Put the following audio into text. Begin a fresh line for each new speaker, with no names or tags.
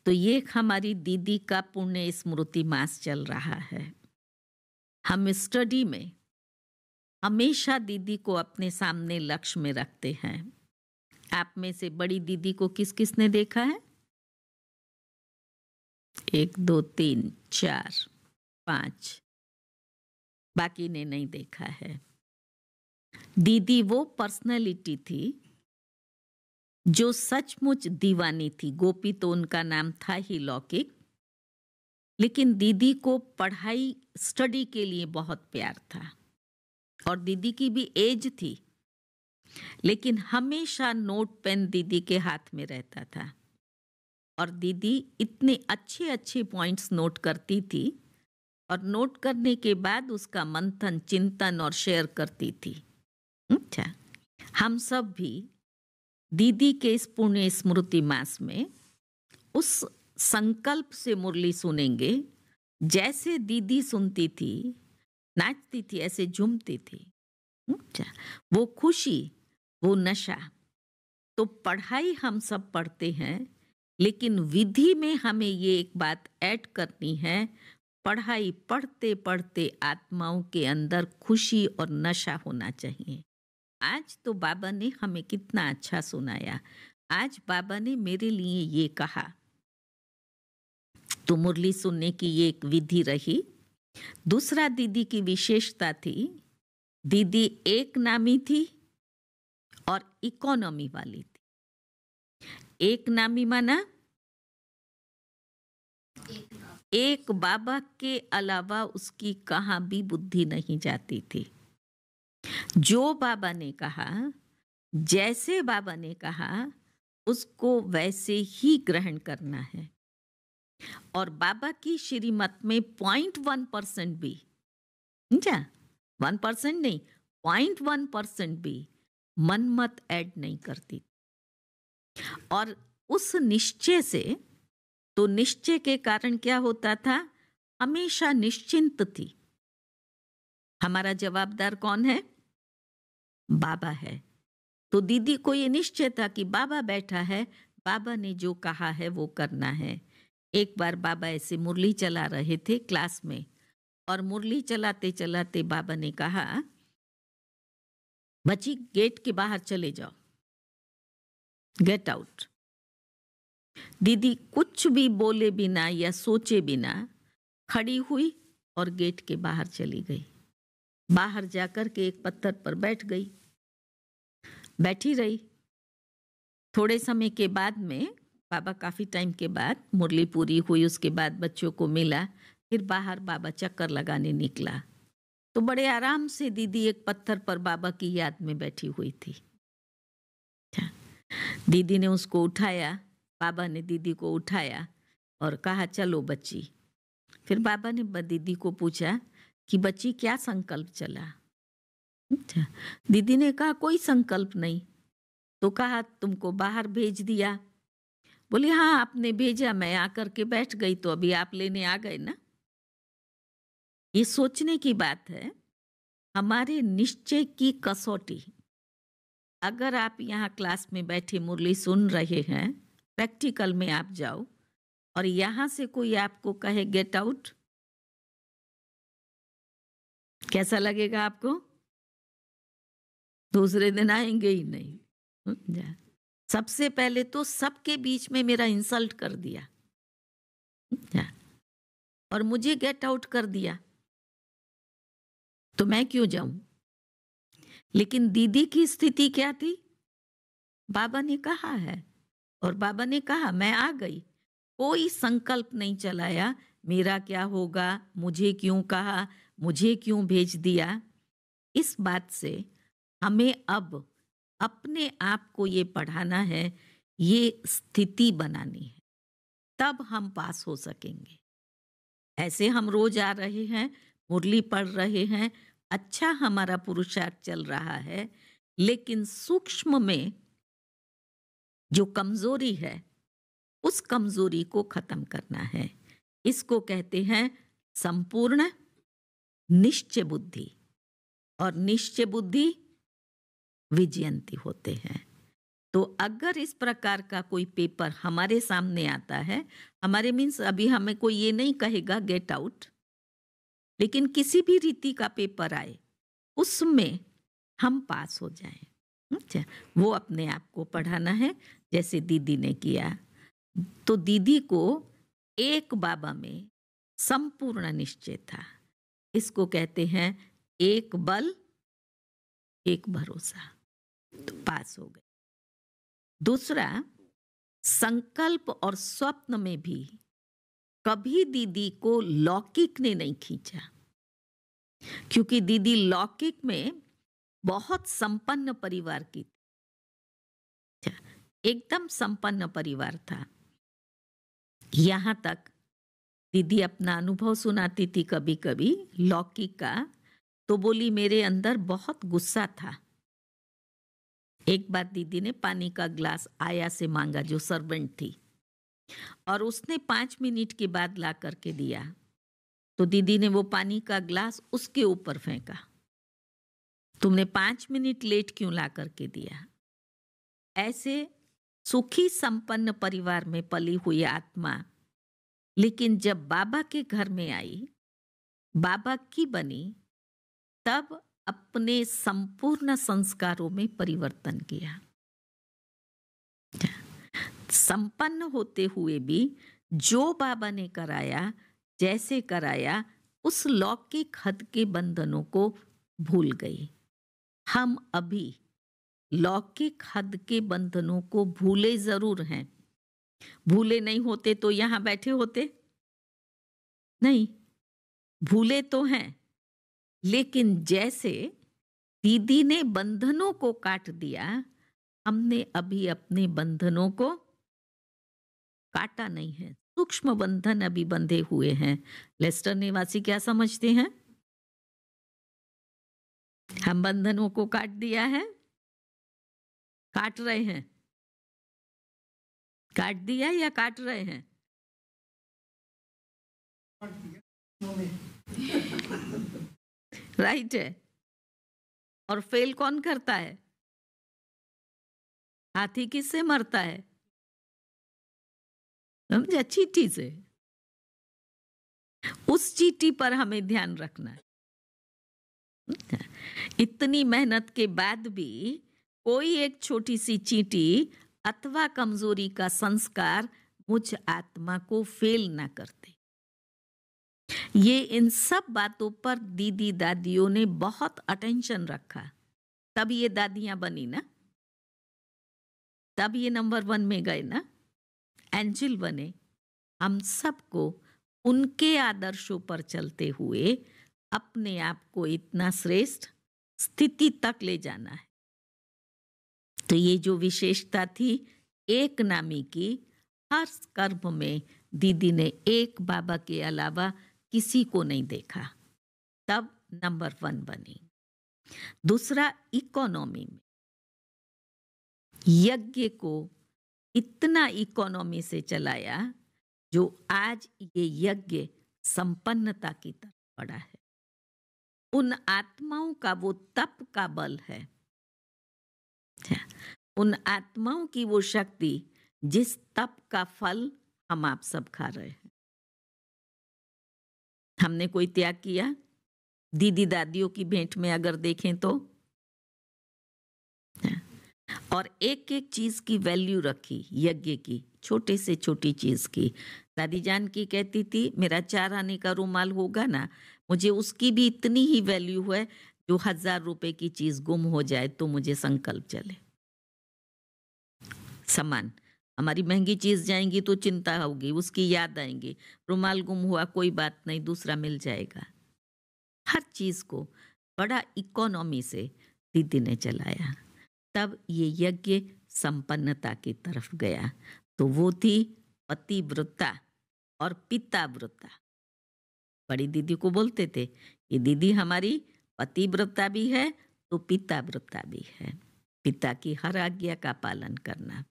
तो ये हमारी दीदी का पुण्य स्मृति मास चल रहा है। हम स्टडी में हमेशा दीदी को अपने सामने लक्ष्य में रखते हैं। आप में से बड़ी दीदी को किस किसने देखा है? 1 2 3 4 5, बाकी ने नहीं देखा है। दीदी वो पर्सनैलिटी थी जो सचमुच दीवानी थी। गोपी तो उनका नाम था ही लौकिक, लेकिन दीदी को पढ़ाई स्टडी के लिए बहुत प्यार था। और दीदी की भी एज थी, लेकिन हमेशा नोट पेन दीदी के हाथ में रहता था। और दीदी इतने अच्छे अच्छे पॉइंट्स नोट करती थी और नोट करने के बाद उसका मंथन, चिंतन और शेयर करती थी। अच्छा, हम सब भी दीदी के इस पुण्य स्मृति मास में उस संकल्प से मुरली सुनेंगे, जैसे दीदी सुनती थी, नाचती थी, ऐसे झूमती थी। अच्छा, वो खुशी, वो नशा। तो पढ़ाई हम सब पढ़ते हैं, लेकिन विधि में हमें ये एक बात ऐड करनी है, पढ़ाई पढ़ते पढ़ते आत्माओं के अंदर खुशी और नशा होना चाहिए। आज तो बाबा ने हमें कितना अच्छा सुनाया। आज बाबा ने मेरे लिए ये कहा, तो मुरली सुनने की ये एक विधि रही। दूसरा दीदी की विशेषता थी, दीदी एक नामी थी और इकोनॉमी वाली थी। एक नामी माना एक बाबा के अलावा उसकी कहाँ भी बुद्धि नहीं जाती थी। जो बाबा ने कहा, जैसे बाबा ने कहा, उसको वैसे ही ग्रहण करना है। और बाबा की श्रीमत में 0.1% भी, समझा, 1% नहीं, 0.1% भी मनमत ऐड नहीं करती। और उस निश्चय से, तो निश्चय के कारण क्या होता था, हमेशा निश्चिंत थी। हमारा जवाबदार कौन है? बाबा है। तो दीदी को ये निश्चय था कि बाबा बैठा है, बाबा ने जो कहा है वो करना है। एक बार बाबा ऐसे मुरली चला रहे थे क्लास में, और मुरली चलाते चलाते बाबा ने कहा, बच्ची गेट के बाहर चले जाओ, गेट आउट। दीदी कुछ भी बोले बिना या सोचे बिना खड़ी हुई और गेट के बाहर चली गई। बाहर जाकर के एक पत्थर पर बैठ गई, बैठी रही। थोड़े समय के बाद में बाबा, काफी टाइम के बाद मुरली पूरी हुई, उसके बाद बच्चों को मिला, फिर बाहर बाबा चक्कर लगाने निकला। तो बड़े आराम से दीदी एक पत्थर पर बाबा की याद में बैठी हुई थी। दीदी ने उसको उठाया, बाबा ने दीदी को उठाया और कहा, चलो बच्ची। फिर बाबा ने दीदी को पूछा कि बच्ची क्या संकल्प चला? अच्छा, दीदी ने कहा कोई संकल्प नहीं। तो कहा तुमको बाहर भेज दिया? बोली हाँ आपने भेजा, मैं आकर के बैठ गई, तो अभी आप लेने आ गए ना। ये सोचने की बात है, हमारे निश्चय की कसौटी। अगर आप यहाँ क्लास में बैठे मुरली सुन रहे हैं, प्रैक्टिकल में आप जाओ और यहाँ से कोई आपको कहे गेट आउट, कैसा लगेगा आपको? दूसरे दिन आएंगे ही नहीं। सबसे पहले तो सबके बीच में मेरा इंसल्ट कर दिया और मुझे गेट आउट कर दिया, तो मैं क्यों जाऊं? लेकिन दीदी की स्थिति क्या थी? बाबा ने कहा है और बाबा ने कहा, मैं आ गई। कोई संकल्प नहीं चलाया, मेरा क्या होगा, मुझे क्यों कहा, मुझे क्यों भेज दिया। इस बात से हमें अब अपने आप को ये पढ़ाना है, ये स्थिति बनानी है, तब हम पास हो सकेंगे। ऐसे हम रोज आ रहे हैं, मुरली पढ़ रहे हैं, अच्छा हमारा पुरुषार्थ चल रहा है, लेकिन सूक्ष्म में जो कमजोरी है, उस कमजोरी को खत्म करना है। इसको कहते हैं संपूर्ण निश्चय बुद्धि, और निश्चय बुद्धि विजयंती होते हैं। तो अगर इस प्रकार का कोई पेपर हमारे सामने आता है, हमारे मीन्स अभी हमें कोई ये नहीं कहेगा गेट आउट, लेकिन किसी भी रीति का पेपर आए उसमें हम पास हो जाएं। अच्छा, वो अपने आप को पढ़ाना है जैसे दीदी ने किया। तो दीदी को एक बाबा में संपूर्ण निश्चय था। इसको कहते हैं एक बल एक भरोसा, तो पास हो गए। दूसरा, संकल्प और स्वप्न में भी कभी दीदी को लौकिक ने नहीं खींचा, क्योंकि दीदी लौकिक में बहुत संपन्न परिवार की थी, एकदम संपन्न परिवार था। यहां तक दीदी अपना अनुभव सुनाती थी कभी कभी लौकिक का, तो बोली मेरे अंदर बहुत गुस्सा था। एक बार दीदी ने पानी का ग्लास आया से मांगा, जो सर्वेंट थी, और उसने 5 मिनट के बाद ला करके दिया, तो दीदी ने वो पानी का ग्लास उसके ऊपर फेंका। तुमने 5 मिनट लेट क्यों ला करके दिया? ऐसे सुखी संपन्न परिवार में पली हुई आत्मा, लेकिन जब बाबा के घर में आई, बाबा की बनी, तब अपने संपूर्ण संस्कारों में परिवर्तन किया। संपन्न होते हुए भी जो बाबा ने कराया, जैसे कराया, उस लौकिक हद के बंधनों को भूल गई। हम अभी लौकिक हद के बंधनों को भूले जरूर हैं। भूले नहीं होते तो यहां बैठे होते नहीं, भूले तो हैं, लेकिन जैसे दीदी ने बंधनों को काट दिया, हमने अभी अपने बंधनों को काटा नहीं है। सूक्ष्म बंधन अभी बंधे हुए हैं। लेस्टर निवासी क्या समझते हैं? हम बंधनों को काट दिया है, काट रहे हैं? काट दिया या काट रहे हैं? राइट है। और फेल कौन करता है? हाथी किससे मरता है? समझे? चींटी से। उस चींटी पर हमें ध्यान रखना है। इतनी मेहनत के बाद भी कोई एक छोटी सी चींटी अथवा कमजोरी का संस्कार मुझ आत्मा को फेल ना करते। ये इन सब बातों पर दीदी दादियों ने बहुत अटेंशन रखा, तब ये दादियां बनी ना, तब ये नंबर 1 में गए ना, एंजल बने। हम सबको उनके आदर्शों पर चलते हुए अपने आप को इतना श्रेष्ठ स्थिति तक ले जाना है। तो ये जो विशेषता थी एक नामी की, हर कर्म में दीदी ने एक बाबा के अलावा किसी को नहीं देखा, तब नंबर 1 बनी। दूसरा, इकोनॉमी में यज्ञ को इतना इकोनॉमी से चलाया, जो आज ये यज्ञ संपन्नता की तरफ बढ़ा है। उन आत्माओं का वो तप का बल है, उन आत्माओं की वो शक्ति जिस तप का फल हम आप सब खा रहे हैं। हमने कोई त्याग किया? दीदी दादियों की भेंट में अगर देखें तो, और एक एक चीज की वैल्यू रखी, यज्ञ की, छोटे से छोटी चीज की। दादी जान की कहती थी, मेरा 4 आने का रुमाल होगा ना, मुझे उसकी भी इतनी ही वैल्यू है, जो 1000 रुपए की चीज गुम हो जाए तो मुझे संकल्प चले। समान, हमारी महंगी चीज जाएंगी तो चिंता होगी, उसकी याद आएंगी। रुमाल गुम हुआ, कोई बात नहीं, दूसरा मिल जाएगा। हर चीज को बड़ा इकोनॉमी से दीदी ने चलाया, तब ये यज्ञ संपन्नता की तरफ गया। तो वो थी पतिव्रता और पिताव्रता। बड़ी दीदी को बोलते थे, ये दीदी हमारी पतिव्रता भी है तो पिताव्रता भी है। पिता की हर आज्ञा का पालन करना।